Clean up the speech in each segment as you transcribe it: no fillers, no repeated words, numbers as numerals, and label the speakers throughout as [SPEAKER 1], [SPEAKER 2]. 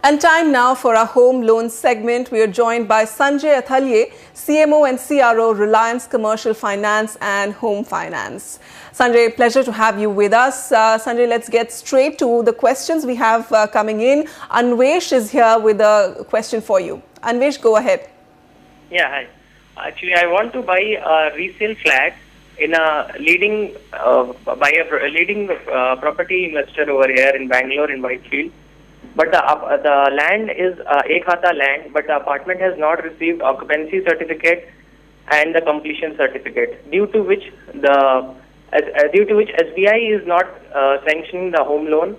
[SPEAKER 1] And time now for our home loan segment. We are joined by Sanjay Athalye, CMO and CRO, Reliance Commercial Finance and Home Finance. Sanjay, pleasure to have you with us. Sanjay, let's get straight to the questions we have coming in. Anvesh is here with a question for you. Anvesh, go ahead.
[SPEAKER 2] Yeah, hi. Actually, I want to buy a resale flat in a leading property investor over here in Bangalore in Whitefield. But the land is Ekhata land, but the apartment has not received occupancy certificate and the completion certificate, due to which SBI is not sanctioning the home loan.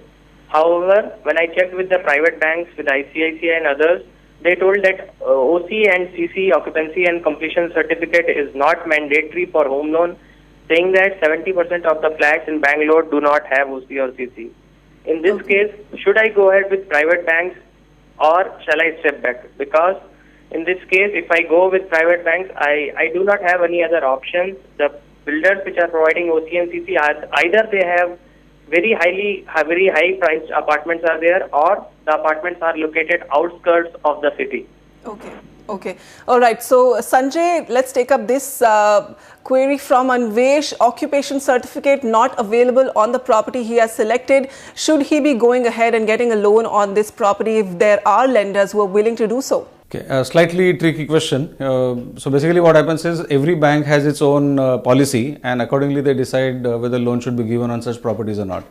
[SPEAKER 2] However, when I checked with the private banks, with ICICI and others, they told that OC and CC, occupancy and completion certificate, is not mandatory for home loan, saying that 70% of the flats in Bangalore do not have OC or CC. In this case, should I go ahead with private banks or shall I step back? Because in this case, if I go with private banks, I do not have any other options. The builders which are providing OC and CC are either they have very high priced apartments are there, or the apartments are located outskirts of the city.
[SPEAKER 1] Okay. All right. So, Sanjay, let's take up this query from Anvesh. Occupation certificate not available on the property he has selected. Should he be going ahead and getting a loan on this property if there are lenders who are willing to do so?
[SPEAKER 3] Okay, a slightly tricky question. So basically what happens is every bank has its own policy, and accordingly they decide whether loan should be given on such properties or not.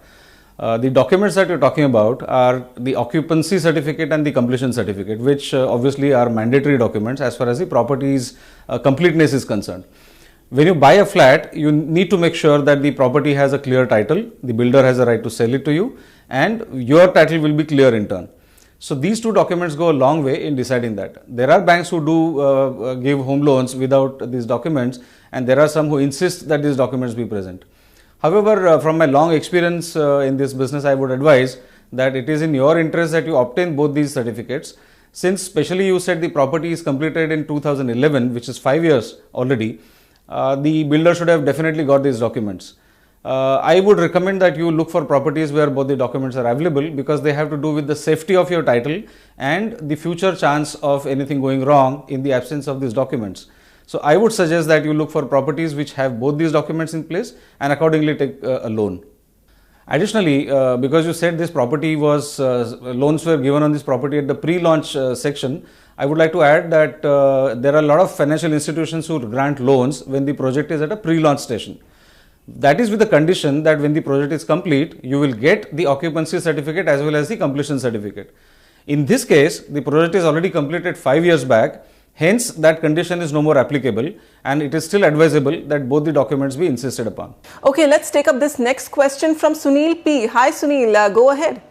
[SPEAKER 3] The documents that you're talking about are the occupancy certificate and the completion certificate, which obviously are mandatory documents as far as the property's completeness is concerned. When you buy a flat, you need to make sure that the property has a clear title, the builder has a right to sell it to you, and your title will be clear in turn. So these two documents go a long way in deciding that. There are banks who do give home loans without these documents, and there are some who insist that these documents be present. However, from my long experience in this business, I would advise that it is in your interest that you obtain both these certificates, since especially you said the property is completed in 2011, which is 5 years already. The builder should have definitely got these documents. I would recommend that you look for properties where both the documents are available, because they have to do with the safety of your title and the future chance of anything going wrong in the absence of these documents. So I would suggest that you look for properties which have both these documents in place and accordingly take a loan. Additionally, because you said this property was, loans were given on this property at the pre-launch section, I would like to add that there are a lot of financial institutions who grant loans when the project is at a pre-launch station. That is with the condition that when the project is complete, you will get the occupancy certificate as well as the completion certificate. In this case, the project is already completed 5 years back, hence that condition is no more applicable, and it is still advisable that both the documents be insisted upon.
[SPEAKER 1] Okay, let's take up this next question from Sunil P. Hi Sunil, go ahead.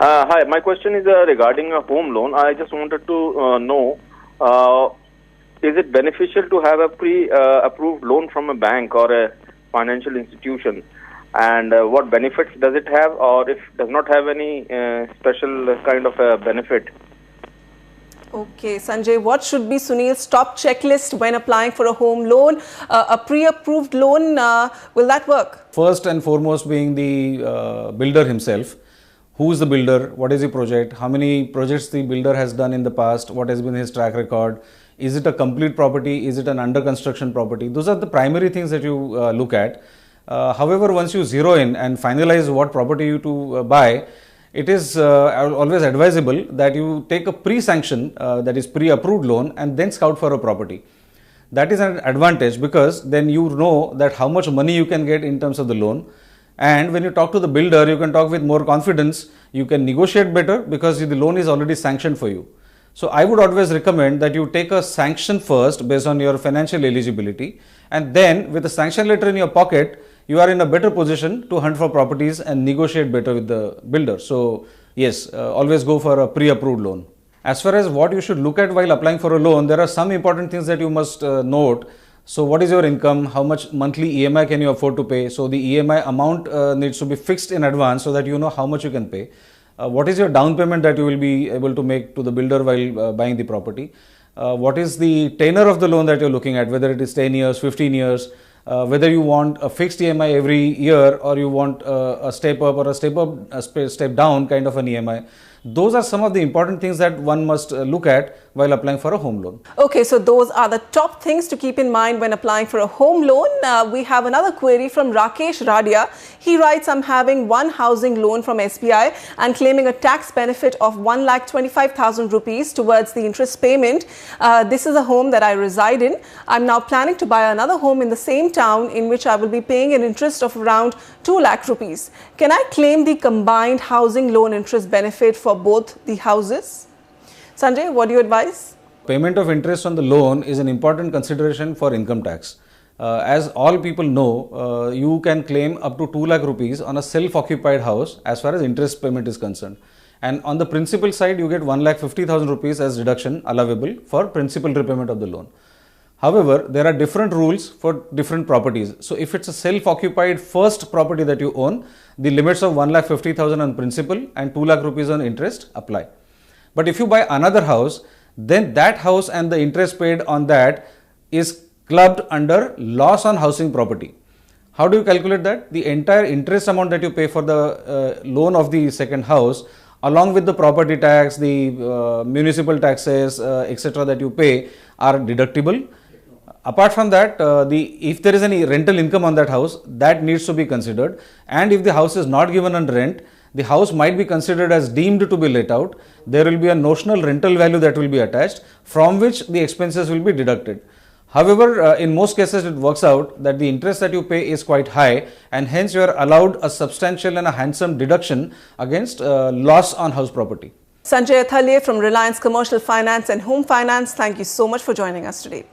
[SPEAKER 4] Hi, my question is regarding a home loan. I just wanted to know, is it beneficial to have a pre-approved loan from a bank or a financial institution, and what benefits does it have, or if it does not have any special kind of a benefit?
[SPEAKER 1] Okay, Sanjay, what should be Sunil's top checklist when applying for a home loan? A pre-approved loan, will that work?
[SPEAKER 3] First and foremost being the builder himself. Who is the builder? What is the project? How many projects the builder has done in the past? What has been his track record? Is it a complete property? Is it an under construction property? Those are the primary things that you look at. However, once you zero in and finalize what property you to buy, it is always advisable that you take a pre-sanction, that is pre-approved loan, and then scout for a property. That is an advantage, because then you know that how much money you can get in terms of the loan. And when you talk to the builder, you can talk with more confidence, you can negotiate better because the loan is already sanctioned for you. So I would always recommend that you take a sanction first based on your financial eligibility, and then with a sanction letter in your pocket, you are in a better position to hunt for properties and negotiate better with the builder. So yes, always go for a pre-approved loan. As far as what you should look at while applying for a loan, there are some important things that you must note. So what is your income? How much monthly EMI can you afford to pay? So the EMI amount needs to be fixed in advance so that you know how much you can pay. What is your down payment that you will be able to make to the builder while buying the property? What is the tenure of the loan that you're looking at, whether it is 10 years, 15 years, whether you want a fixed EMI every year or you want a step up or a step down kind of an EMI. Those are some of the important things that one must look at while applying for a home loan.
[SPEAKER 1] Okay, so those are the top things to keep in mind when applying for a home loan. We have another query from Rakesh Radia. He writes, I'm having one housing loan from SBI and claiming a tax benefit of 1,25,000 rupees towards the interest payment. This is a home that I reside in. I'm now planning to buy another home in the same town in which I will be paying an interest of around 2 lakh rupees. Can I claim the combined housing loan interest benefit for both the houses? Sanjay, what do you advise?
[SPEAKER 3] Payment of interest on the loan is an important consideration for income tax. As all people know, you can claim up to 2 lakh rupees on a self-occupied house as far as interest payment is concerned. And on the principal side, you get 1,50,000 rupees as deduction allowable for principal repayment of the loan. However, there are different rules for different properties. So if it's a self-occupied first property that you own, the limits of 1,50,000 on principal and 2 lakh rupees on interest apply. But if you buy another house, then that house and the interest paid on that is clubbed under loss on housing property. How do you calculate that? The entire interest amount that you pay for the loan of the second house, along with the property tax, the municipal taxes, etc. that you pay are deductible. Apart from that, if there is any rental income on that house, that needs to be considered. And if the house is not given on rent, the house might be considered as deemed to be let out. There will be a notional rental value that will be attached, from which the expenses will be deducted. However, in most cases it works out that the interest that you pay is quite high, and hence you are allowed a substantial and a handsome deduction against loss on house property.
[SPEAKER 1] Sanjay Athalye from Reliance Commercial Finance and Home Finance, thank you so much for joining us today.